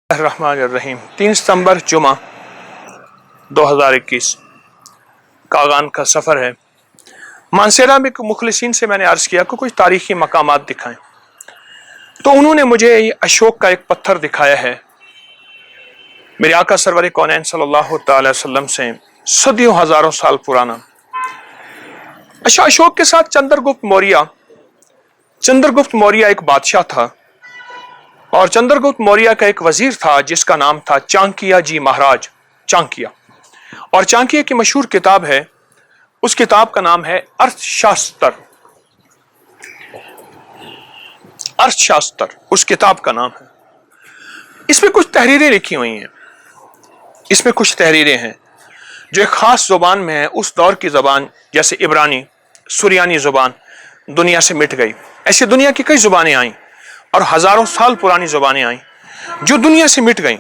الرحمن الرحیم 3 ستمبر جمعہ 2021 کاغان کا سفر ہے۔ مانسیرا میں مخلصین سے میں نے عرض کیا کہ کچھ تاریخی مقامات دکھائیں، تو انہوں نے مجھے اشوک کا ایک پتھر دکھایا ہے، میرے آقا سرور کونین صلی اللہ تعالی وسلم سے صدیوں ہزاروں سال پرانا۔ اشوک کے ساتھ چندرگپت موریہ ایک بادشاہ تھا، اور چندرگپت موریہ کا ایک وزیر تھا جس کا نام تھا چانکیہ جی مہاراج چانکیہ، اور چانکیہ کی مشہور کتاب ہے، اس کتاب کا نام ہے ارتھ شاستر، اس کتاب کا نام ہے۔ اس میں کچھ تحریریں لکھی ہوئی ہیں، اس میں کچھ تحریریں ہیں جو ایک خاص زبان میں ہے، اس دور کی زبان جیسے عبرانی، سریانی زبان دنیا سے مٹ گئی۔ ایسی دنیا کی کئی زبانیں آئیں اور ہزاروں سال پرانی زبانیں آئیں جو دنیا سے مٹ گئیں۔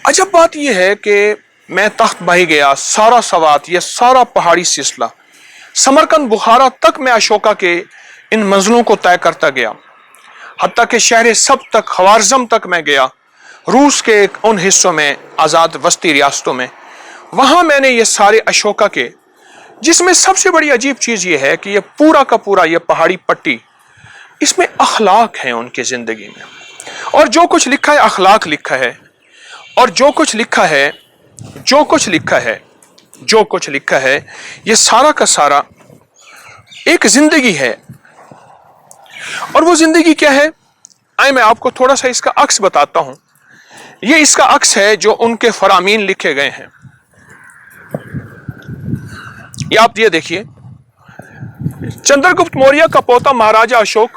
عجب بات یہ ہے کہ میں تخت بھائی گیا، سارا سوات، یہ سارا پہاڑی سلسلہ، سمرقند بخارا تک میں اشوکا کے ان منزلوں کو طے کرتا گیا، حتیٰ کہ شہر سب تک، خوارزم تک میں گیا، روس کے ان حصوں میں، آزاد وسطی ریاستوں میں، وہاں میں نے یہ سارے اشوکا کے، جس میں سب سے بڑی عجیب چیز یہ ہے کہ یہ پورا کا پورا یہ پہاڑی پٹی، اس میں اخلاق ہیں ان کے زندگی میں، اور جو کچھ لکھا ہے اخلاق لکھا ہے، اور جو کچھ لکھا ہے یہ سارا کا سارا ایک زندگی ہے۔ اور وہ زندگی کیا ہے؟ آئے میں آپ کو تھوڑا سا اس کا عکس بتاتا ہوں۔ یہ اس کا عکس ہے جو ان کے فرامین لکھے گئے ہیں، یہ آپ یہ دیکھیے، چندرگپت موریہ کا پوتا مہاراجا اشوک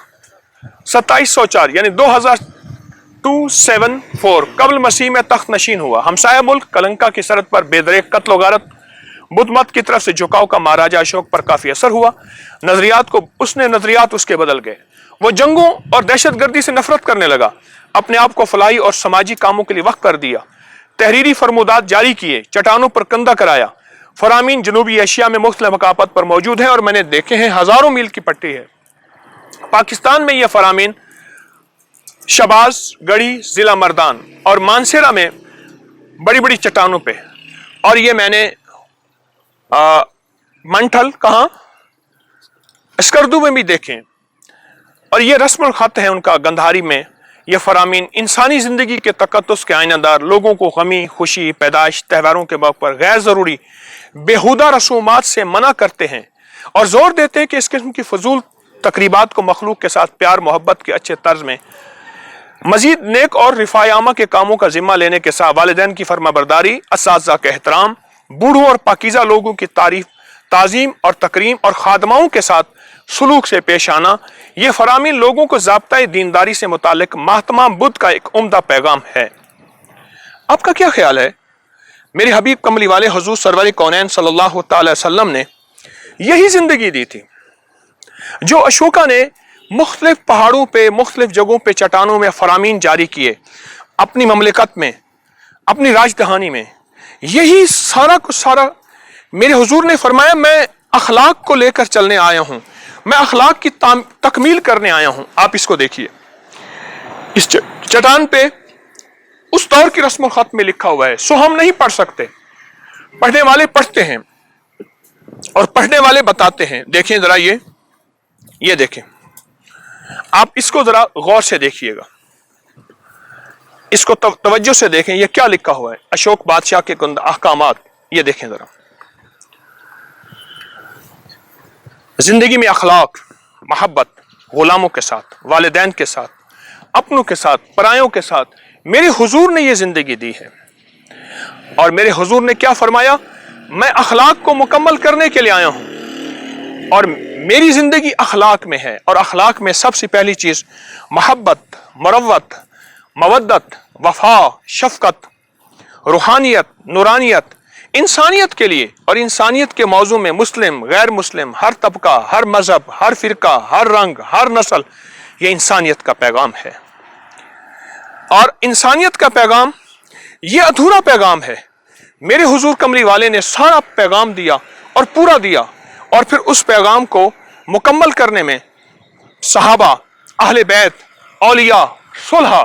2704 یعنی 2274 قبل مسیح میں تخت نشین ہوا۔ ہمسایہ ملک کلنکا کی سرحد پر بے دریغ قتل و غارت، بدھ مت کی طرف سے جھکاؤ کا مہاراجا اشوک پر کافی اثر ہوا۔ نظریات اس کے بدل گئے، وہ جنگوں اور دہشت گردی سے نفرت کرنے لگا، اپنے آپ کو فلاحی اور سماجی کاموں کے لیے وقف کر دیا، تحریری فرمودات جاری کیے، چٹانوں پر کندہ کرایا۔ فرامین جنوبی ایشیا میں مختلف مقامات پر موجود ہیں اور میں نے دیکھے ہیں، ہزاروں میل کی پٹی ہے۔ پاکستان میں یہ فرامین شباز گڑھی، ضلع مردان اور مانسیرا میں بڑی بڑی چٹانوں پہ، اور یہ میں نے منٹھل کہاں اسکردو میں بھی دیکھیں، اور یہ رسم الخط ہے ان کا گندھاری میں۔ یہ فرامین انسانی زندگی کے تقدس کے آئینہ دار، لوگوں کو غمی، خوشی، پیدائش، تہواروں کے موقع پر غیر ضروری بیہودہ رسومات سے منع کرتے ہیں اور زور دیتے ہیں کہ اس قسم کی فضول تقریبات کو مخلوق کے ساتھ پیار محبت کے اچھے طرز میں مزید نیک اور رفاع عامہ کے کاموں کا ذمہ لینے کے ساتھ والدین کی فرما برداری، اساتذہ کا احترام، بوڑھوں اور پاکیزہ لوگوں کی تعظیم اور تکریم اور خادماؤں کے ساتھ سلوک سے پیش آنا، یہ فرامین لوگوں کو ضابطۂ دینداری سے متعلق مہاتما بدھ کا ایک عمدہ پیغام ہے۔ آپ کا کیا خیال ہے؟ میرے حبیب کملی والے حضور سرور کونین صلی اللہ تعالی وسلم نے یہی زندگی دی تھی جو اشوکا نے مختلف پہاڑوں پہ، مختلف جگہوں پہ، چٹانوں میں فرامین جاری کیے، اپنی مملکت میں، اپنی راجدھانی میں۔ یہی سارا کچھ سارا میرے حضور نے فرمایا، میں اخلاق کو لے کر چلنے آیا ہوں، میں اخلاق کی تکمیل کرنے آیا ہوں۔ آپ اس کو دیکھیے، اس چٹان پہ اس دور کی رسم الخط میں لکھا ہوا ہے، سو ہم نہیں پڑھ سکتے، پڑھنے والے پڑھتے ہیں اور پڑھنے والے بتاتے ہیں۔ دیکھیں ذرا یہ دیکھیں، آپ اس کو ذرا غور سے دیکھیے گا، اس کو توجہ سے دیکھیں، یہ کیا لکھا ہوا ہے؟ اشوک بادشاہ کے احکامات، یہ دیکھیں ذرا۔ زندگی میں اخلاق، محبت، غلاموں کے ساتھ، والدین کے ساتھ، اپنوں کے ساتھ، پرایوں کے ساتھ، میرے حضور نے یہ زندگی دی ہے۔ اور میرے حضور نے کیا فرمایا؟ میں اخلاق کو مکمل کرنے کے لیے آیا ہوں، اور میری زندگی اخلاق میں ہے، اور اخلاق میں سب سے پہلی چیز محبت، مروت، مودت، وفا، شفقت، روحانیت، نورانیت، انسانیت کے لیے، اور انسانیت کے موضوع میں مسلم، غیر مسلم، ہر طبقہ، ہر مذہب، ہر فرقہ، ہر رنگ، ہر نسل، یہ انسانیت کا پیغام ہے۔ اور انسانیت کا پیغام یہ ادھورا پیغام ہے، میرے حضور کملی والے نے سارا پیغام دیا اور پورا دیا، اور پھر اس پیغام کو مکمل کرنے میں صحابہ، اہل بیت، اولیاء، صلحاء،